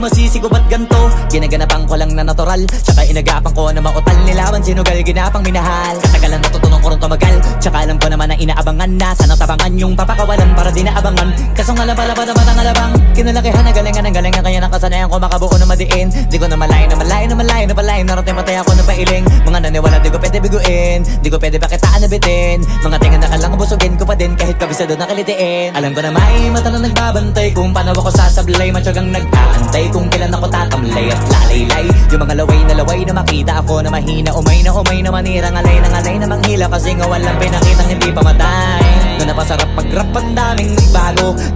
masisigo ba't ganto? Ginaganapan ko lang na natural, tsaka inagapan ko na mautal. Nilaban sinugal, ginapang minahal. Katagalan natutunan ko rin tumagal, tsaka alam ko naman na inaabangan na sanang tabangan yung papakawalan para di naabangan. Kaso nga lang pala ba naman ang alabang kinalakihan na galingan ng galingan, kaya nakasanayan ko makabuo na madiin. Di ko na malayo na malayo na malayo na palayo, narating matay ako na pailing. Mga naniwala di ko pwede biguin, di ko pwede bakitaan na bitin. Mga tingan na kalang busugin ko pa din kahit kabisado na kalitiin. Alam ko na may mata na nagbabantay kung paano ako sasablay, matyagang nag-aantay kung kailan ako tatamlay at lalaylay. Yung mga laway na makita ako na mahina, umay na manira, ngalay na manghila, kasi nga walang pinakitang hindi pamatay. Na napasarap pag-rap, ang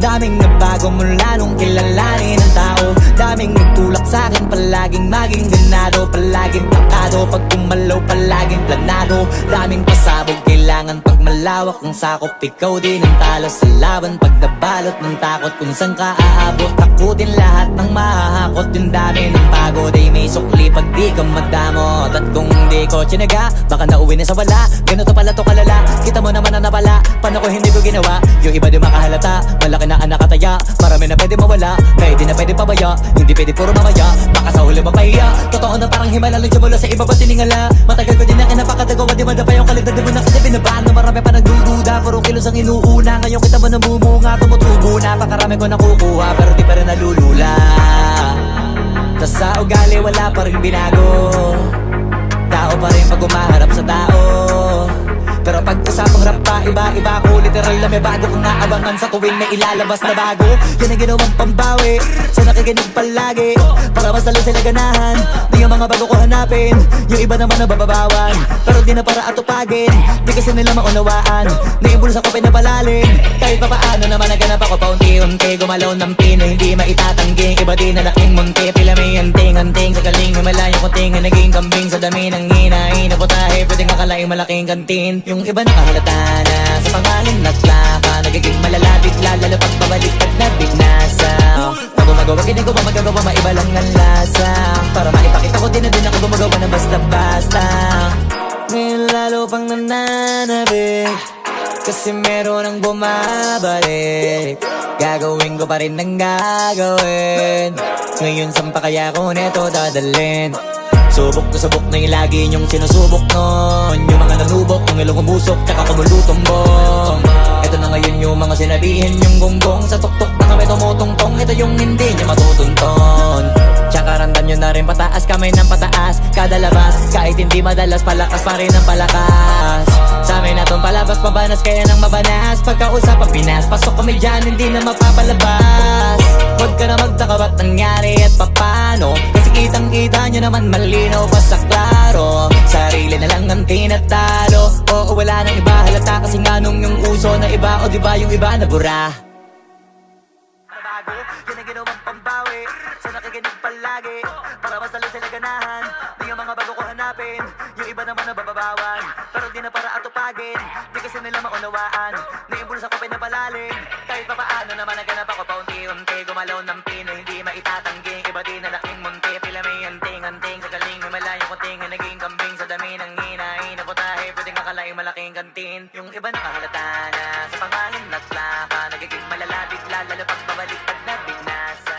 daming nagbago mula nung kilalanin ang tao. Daming nagtulak sa'kin, palaging maging ganado, palaging plakado, pag kumalaw palaging planado. Daming pasabog, kailangan pag malawak ng sakop, ikaw din ang talo sa laban. Pag nabalot ng takot kung saan ka aabot, takutin lahat ng mahahakot. Yung dami ng pagod ay may sukli pag di ka madamot. At kung di ko tsinaga, baka nauwi na sa wala. Ganito pala to kalala, kita mo naman ang napala. Paano ko hindi ko ginawa? Yung iba di makahalata, malaki na ang nakataya. Marami na pwede mawala, kaya di na pwede pabaya. Hindi pwede puro mamaya, baka sa huli mapahiya. Totoo na parang himala lang mula sa iba ba tiningala. Matagal ko din na kinapakatagawa, di madapa yung kaligtad. Di mo na kasi binabaan na marami pa nagdududa. Puro kilos ang inuuna, ngayon kita mo namumunga. Tumutubo na, pakarami ko nakukuha, pero di pa rin nalulula. Tas sa ugali wala pa rin binago, tao pa rin pag umaharap sa tao. Pero pag usapang rap pa, iba-iba ko. Literal na may bago kong naabangan sa tuwing may ilalabas na bago. Yan ang ginawang pambawi sa nakikinig palagi, para mas lalo sila ganahan. Di yung mga bago ko hanapin, yung iba naman nabababawan, pero di na para atupagin. Di kasi nila maunawaan, naimbulsa ko pinapalalim. Kahit pa paano naman naganap ako paunti-unti, gumalaw ng pino, hindi maitatanggi. Iba din na laking munti, pila may anting-anting. Sa galing may malayo kunting, naging kambing sa dami ng hinahin na putahe. Pwedeng akalaing malaking kantin. Yung iba nakahalata na sa pangalan naglaka, nagiging malalapit lalo pag pabaliktad na bignasa. Pag gumagawa, ginagawa, magagawa, maiba lang ang lasa. Para maipakita ko din na din ako gumagawa ng basta-basta. Ngayon lalo pang nananabik, kasi meron ang bumabalik. Gagawin ko pa rin ang gagawin. Ngayon saan pa kaya ko neto dadalhin? Subok na yung lagi niyong sinusubok nun. Yung mga nanubok, yung ilong umusok, tsaka kumulutong bong. Ito na ngayon yung mga sinabihin yung gonggong. Sa tuktok na kami tumutungtong, ito yung hindi niya matutunton. Tsaka randam nyo na rin pataas, kamay ng pataas kada labas, kahit hindi madalas, palakas pa rin ang palakas. Sa amin na tong palabas, pabanas kaya nang mabanas. Pagkausap ang Pinas, pasok kami dyan, hindi na mapapalabas. Huwag ka na magtaka ba't nangyari at papano, kasi kitang-kita nyo naman malinaw pa sa klaro. Sarili na lang ang tinatalo, oo wala nang iba halata, kasi nga nung yung uso na iba, o diba yung iba na bura. Nabago, yan ang ginawang pambawi sa nakikinig palagi, para mas lalo sila ganahan. Di yung mga bago ko hanapin, yung iba naman nababawan, pero di na para atupagin. Di kasi nila maunawaan, naimbulsa ko pinapalalim. Kahit pa paano naman naganap ako paunti-unti, gumalaw ng pino, hindi maitatanggi. Iba din na laking munti, pila may anting-anting. Sa galing may malayo kunting, naging kambing sa dami ng hinahin na putahe. Pwedeng akalaing malaking kantin. Yung iba nakahalata na sa pangalan naglaka, nagiging malalapit lalo pag pabaliktad na bignasa.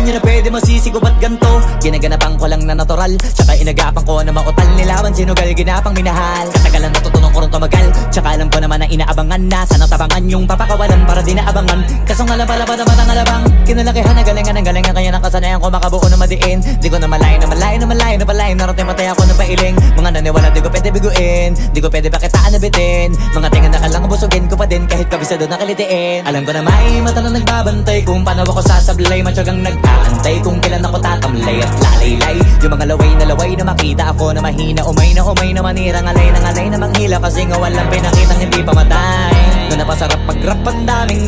Di na pwede masisigo ba't ganto? Ginaganapan ko lang na natural, tsaka inagapan ko na mautal. Nilaban sinugal, ginapang minahal. Katagalan natutunan ko rin tumagal, tsaka alam ko naman na inaabangan na sanang tabangan yung papakawalan para di naabangan. Kaso nga lang pala ba naman ang alabang kinalakihan na galingan, kaya nakasanayan ko makabuo na madiin. Di ko na malayo na palayo, narating matay ako na pailing. Mga naniwala di ko pwede biguin, di ko pwede bakitaan na bitin. Mga tingan na kalang busugin ko pa din kahit kabisado na kalitiin. Alam ko na may mata na nagbabantay kung paano ako sasablay, matyagang nag-aantay kung kailan ako tatamlay at lalaylay. Yung mga laway na makita ako na mahina, umay na manira, ngalay na manghila, kasi nga walang pinakitang hindi pamatay. Na napasarap pag-rap, ang daming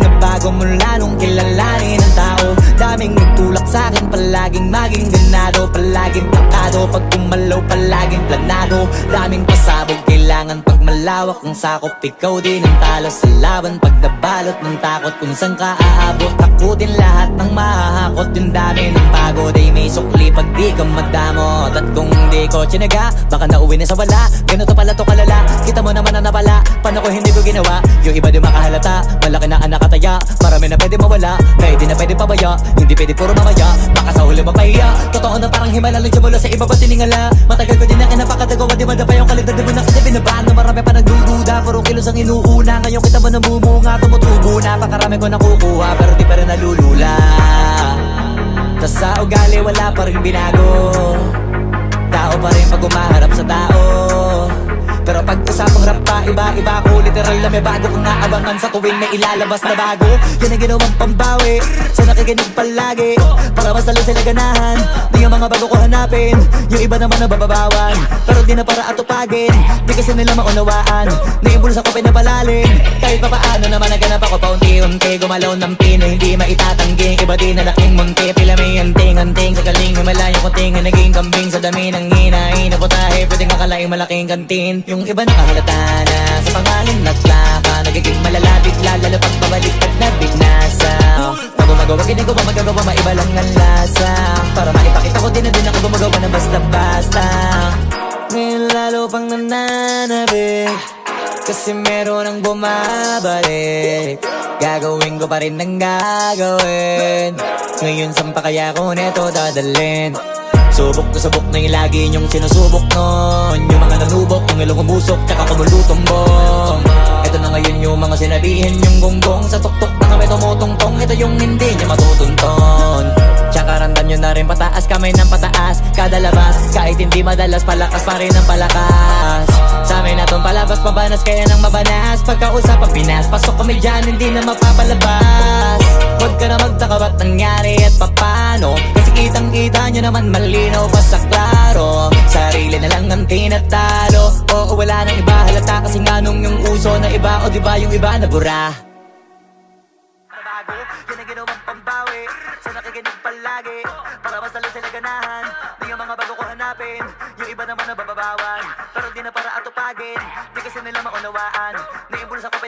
nagbago mula nung kilalanin ang tao. Daming nagtulak sa'kin pala palaging maging ganado, palaging takado. Pag kumalaw palaging planado, daming pasabog kailangan pag malawak ang sakop. Ikaw din ang talo sa laban pag nabalot ng takot kung saan ka aabot. Takutin lahat ng mahahakot, yung dami ng pagod ay may sukli pag di ka madamot. At kung di ko tsinaga, baka nauwi na sa wala. Ganito pala to kalala, kita mo naman ang napala. Paano ko hindi ko ginawa, yung iba di makahalata. Malaki na ang nakataya, marami na pwede mawala. Kaya di na pwede pabaya, hindi pwede puro mamaya. Baka sa huli mapahiya, totoo na parang himala lang mula sa iba pa tiningala. Matagal ko din na kinapakatagawa, di madapa yung kaligtad. Di mo na kasi binabaan na marami pa nagdududa. Puro kilos ang inuuna, ngayon kita mo namumunga. Tumutubo na, pakarami ko nakukuha, pero di pa rin nalulula. Tas sa ugali wala pa rin binago, tao pa rin pag umaharap sa tao. Pero pag usapang rap pa, iba-iba ko. Literal na may bago kong naabangan sa tuwing may ilalabas na bago. Yan ang ginawang pambawi sa nakikinig palagi, para mas lalo sila ganahan. Di yung mga bago ko hanapin, yung iba naman nabababawan. Pero di na para atupagin, di kasi nila maunawaan. Naimbulsa ko pinapalalim, kahit pa paano naman naganap ako paunti-unti. Gumalaw ng pino, hindi maitatangging. Iba din na laking munti, pila may anting-anting. Sa galing may malayong kunting, naging kambing. Sa dami ng hinahin na putahe, pwedeng akalaing malaking kantin. Yung iba nakahalata na sa pangalan naglaka, nagiging malalapit lalo pag pabaliktad na bignasa. Pag gumagawa ginagawa magagawa, maiba lang ang lasa. Para maipakita ko din na din ako gumagawa ng basta-basta. Ngayon lalo pang nananabik, kasi meron ang bumabalik. Gagawin ko pa rin ang gagawin. Ngayon saan pa kaya ko neto dadalhin? Subok na yung lagi niyong sinusubok nun. Yung mga nanubok, yung ilong umusok, tsaka kumulutong bong. Ito na ngayon yung mga sinabihin yung gonggong. Sa tuktok na kami tumutungtong, ito yung hindi niya matutunton. Tsaka randam nyo na rin pataas, kamay ng pataas kada labas, kahit hindi madalas, palakas pa rin ang palakas. Sa amin na tong palabas, pabanas kaya nang mabanas. Pagkausap ang Pinas, pasok kami dyan, hindi na mapapalabas. Huwag ka na magtaka ba't nangyari at papano, kasi kitang-kita nyo naman malinaw pa sa klaro. Sarili na lang ang tinatalo, oo wala nang iba halata. Kasi nga nung yung uso na iba, o diba yung iba nabura. Nabago, yan ang ginawang pambawi sa nakikinig palagi, para mas lalo sila ganahan. Di yung mga bago ko hanapin, yung iba naman nababawan. Pero di na para atupagin, di kasi nila maunawaan. Naimbulsa ko